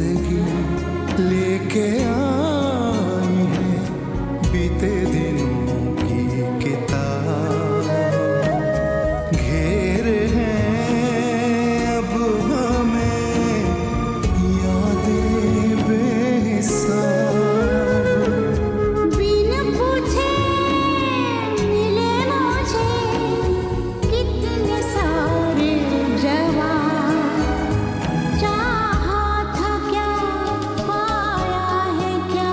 जिंदगी लेके आई है बीते दिनों की किताब, घेरे हैं अब हमें यादें बेहिसाब। बिन पूछे मिले मुझे कितने सारे जवाब, चाहा था क्या पाया है क्या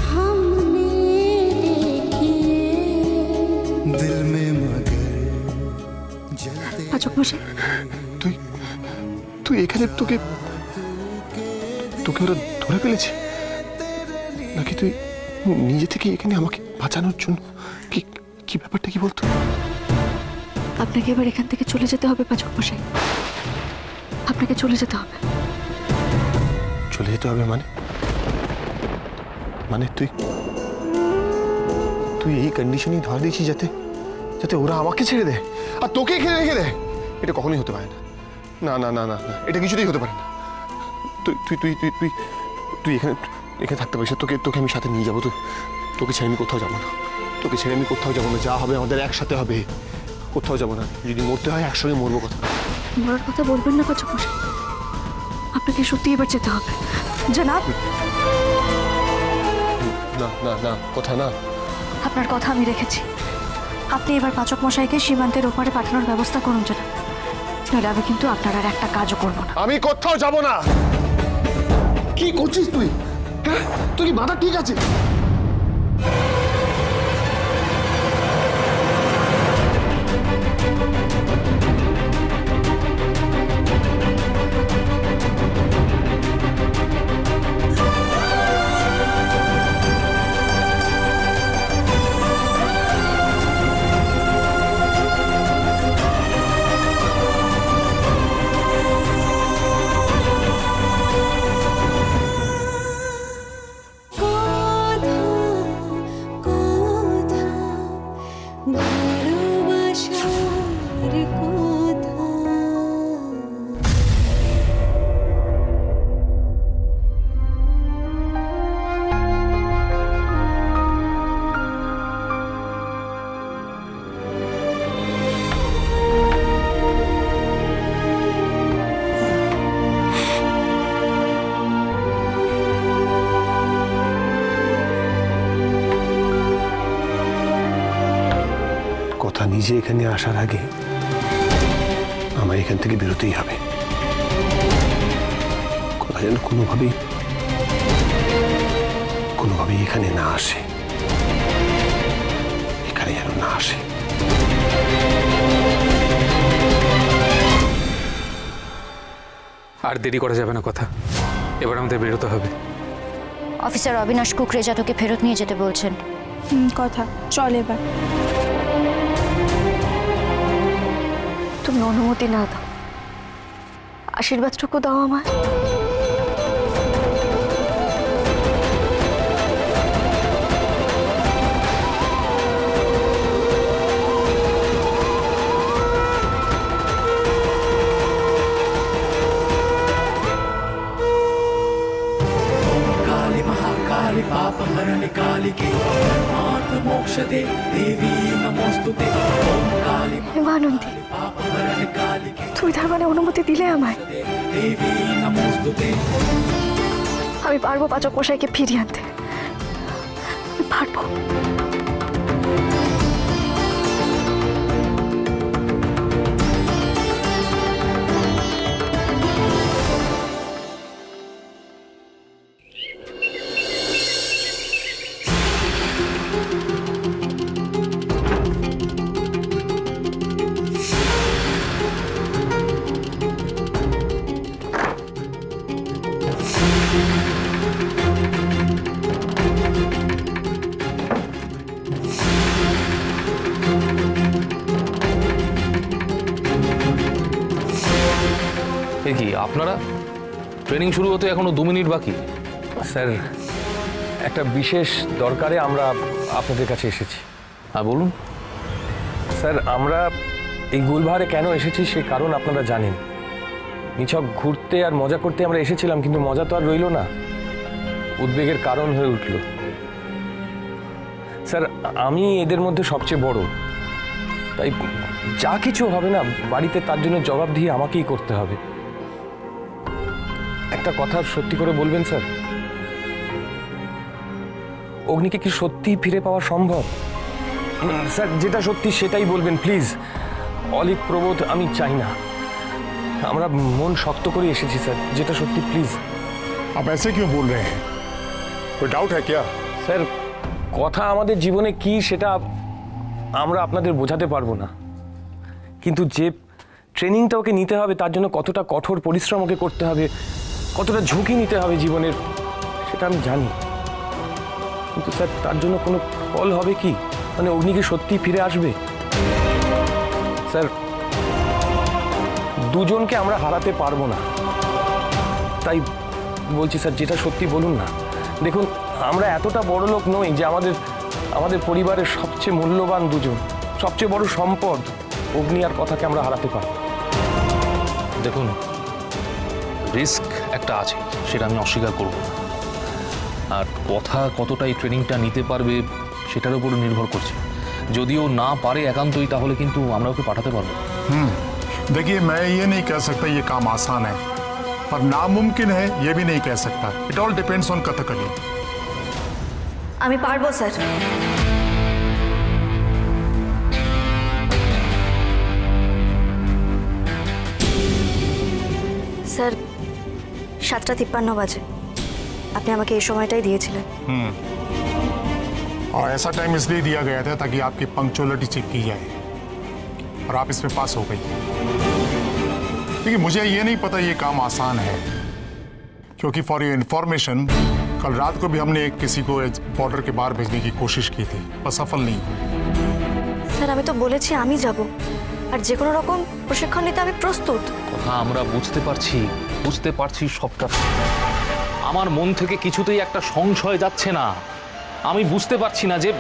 हमने देखिए दिल में मगर जलते পাচক মশাই, তুই এখানে তোকে ওরা ধরে ফেলেছে নাকি তুই নিজে থেকে এখানে আমাকে বাঁচানোর জন্য? কি ব্যাপারটা কি বলতো? আপনাকে এবার এখান থেকে চলে যেতে হবে পাচক মশাই, আপনাকে চলে যেতে হবে। চলে যেতে হবে মানে তুই এই কন্ডিশনই ধরা দিয়েছিস যাতে ওরা আমাকে ছেড়ে দেয় আর তোকে এখানে রেখে দেয়? এটা কখনোই হতে পারে না। না না না না না, এটা কিছুতেই হতে পারে না। তুই এখানে থাকতে পারিস, তোকে আমি সাথে নিয়ে যাবো। তোকে ছেড়ে আমি কোথাও যাবো না, যা হবে আমাদের একসাথে হবে, কোথাও যাবো না। যদি মরতে হয় একসঙ্গে মরবো। মরার কথা বলবেন না পাচক মশাই, আপনাকে সত্যি এবার যেতে হবে। জনাব, না না না, কথা না। আপনার কথা আমি রেখেছি, আপনি এবার পাচক মশাইকে সীমান্তের ওপারে পাঠানোর ব্যবস্থা করুন জনাব, নইলে আমি কিন্তু আপনার আর একটা কাজও করবো না। আমি কোথাও যাব না। কি করছিস তুই? হ্যাঁ, তুই কি মাথা ঠিক আছে? নিজে এখানে আসার আগে আমার এখান থেকে বেরোতেই হবে। কথা যেন কোনোভাবেই এখানে না আসে, এখানে যেন না আসে। আর দেরি করা যাবে না, কথা এবার আমাদের বেরোতে হবে। অফিসার অবিনাশ কুকরেজা তোকে ফেরত নিয়ে যেতে বলছেন। কথা চল এবার। তুমি অনুমতি না দাও, আশীর্বাদটুকু দাও আমার। काली महाकाली पाप हरण काली के आत्म मोक्ष दे देवी नमोस्तुते। ओम काली হেমানন্দী, पाप हरण काली के তুমি তার মানে অনুমতি দিলে আমায়? देवी नमोस्तुते। আমি পারবো পাচক মশাইকে ফিরিয়ে আনতে, আমি পারবো। কি আপনারা ট্রেনিং শুরু হতে এখনো 2 মিনিট বাকি? স্যার, একটা বিশেষ দরকারে আমরা আপনাদের কাছে এসেছি। হ্যাঁ বলুন। স্যার, আমরা এই গুলবাহারে কেন এসেছি সে কারণ আপনারা জানেন। নিছক ঘুরতে আর মজা করতে আমরা এসেছিলাম, কিন্তু মজা তো আর রইল না, উদ্বেগের কারণ হয়ে উঠল। স্যার, আমি এদের মধ্যে সবচেয়ে বড়, তাই যা কিছু হবে না বাড়িতে তার জন্য জবাবদিহি আমাকেই করতে হবে। একটা কথা সত্যি করে বলবেন স্যার, অগ্নিকে কি সত্যি ফিরে পাওয়া সম্ভব? স্যার, যেটা সত্যি সেটাই বলবেন প্লিজ। অলিক প্রবোধ আমি চাই না। আমরা মন শক্ত করে এসেছি স্যার, যেটা সত্যি প্লিজ। आप ऐसे क्यों बोल रहे हैं? कोई डाउट है क्या? স্যার, কথা আমাদের জীবনে কি সেটা আমরা আপনাদের বোঝাতে পারবো না, কিন্তু যে ট্রেনিংটা ওকে নিতে হবে তার জন্য কতটা কঠোর পরিশ্রম ওকে করতে হবে, কতটা ঝুঁকি নিতে হবে জীবনের, সেটা আমি জানি। কিন্তু স্যার, তার জন্য কোনো ফল হবে কি? মানে অগ্নি কি সত্যি ফিরে আসবে? স্যার, দুজনকে আমরা হারাতে পারবো না, তাই বলছি স্যার, যেটা সত্যি বলুন না। দেখুন, আমরা এতটা বড় লোক নই যে আমাদের পরিবারের সবচেয়ে মূল্যবান দুজন, সবচেয়ে বড় সম্পদ অগ্নি আর কথাকে আমরা হারাতে পারি। দেখুন, রিস্ক একটা আছে, সেটা আমি অস্বীকার করব না। আর কথা কতটা এই ট্রেনিংটা নিতে পারবে সেটার উপর নির্ভর করছে। যদিও না পারে একান্তই, তাহলে কিন্তু আমরা ওকে পাঠাতে পারবো। देखिए, मैं ये नहीं कह सकता ये काम आसान है, पर नामुमकिन है ये भी नहीं कह सकता। It all depends on Kathakali. আমি পারবো স্যার। স্যার, 7:53 বাজে, আপনি আমাকে এই সময়টাই দিয়েছিলেন। और ऐसा टाइम इसलिए दिया गया था ताकि आपकी पंक्चुअलिटी चेक की जाए, और आप इसमें पास हो गई। देखिए, मुझे ये नहीं पता ये काम आसान है, क्योंकि फॉर योर इंफॉर्मेशन कल रात को भी हमने किसी को बॉर्डर के बाहर भेजने की कोशिश की थी, पर सफल नहीं हुई। স্যার, আমি তো বলেছি আমি যাব, আর যে কোনো রকম প্রশিক্ষণ নিতে আমি প্রস্তুত। কথা আমরা বুঝতে পারছি সবটা। আমার মন থেকে কিছুতেই একটা সংশয় যাচ্ছে না। আমি বুঝতে পারছি না যে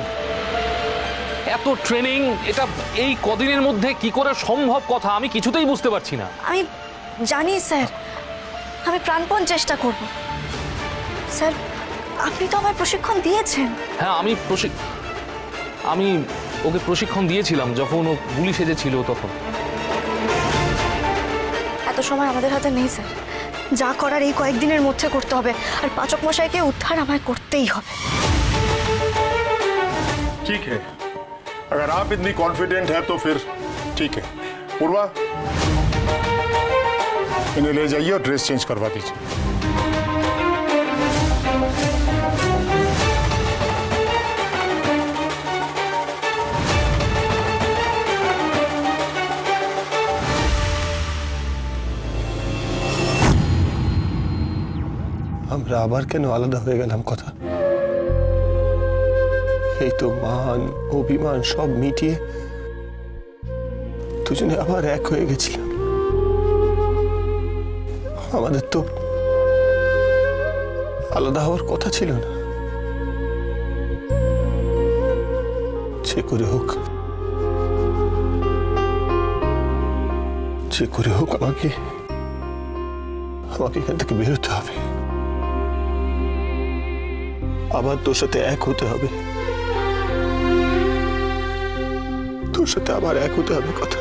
এত ট্রেনিং এটা এই কদিনের মধ্যে কি করে সম্ভব। কথা আমি কিছুতেই বুঝতে পারছি না। আমি জানি স্যার, আমি প্রাণপণ চেষ্টা করব। স্যার, আপনি তো আমার প্রশিক্ষণ দিয়েছেন। হ্যাঁ, আমি ওকে প্রশিক্ষণ দিয়েছিলাম যখন ও গুলি সেজেছিল তখন। এত সময় আমাদের হাতে নেই স্যার, যা করার এই কয়েকদিনের মধ্যে করতে হবে, আর পাচক মশাইকে উদ্ধার আমায় করতেই হবে। ठीक है, अगर आप इतनी कॉन्फिडेंट है तो फिर ठीक है। पूर्वा, इन्हें ले जाइए और ड्रेस चेंज करवा दीजिए। আমরা আবার কেন আলাদা হয়ে গেলাম? কথা, এই তো মান অভিমান সব মিটিয়ে দুজনে আবার এক হয়ে গেছিলাম। আমাদের তো আলাদা হওয়ার কথা ছিল না। যে করে হোক আমাকে এখান থেকে বেরোতে হবে, আবার তোর সাথে এক হতে হবে, তোর সাথে আবার এক হতে হবে। কথা,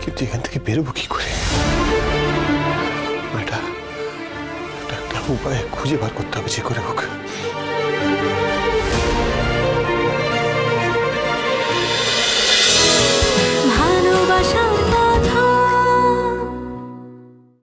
কিন্তু এখান থেকে বেরোবো কি করে? একটা উপায় খুঁজে বার করতে হবে, যে করে হোক।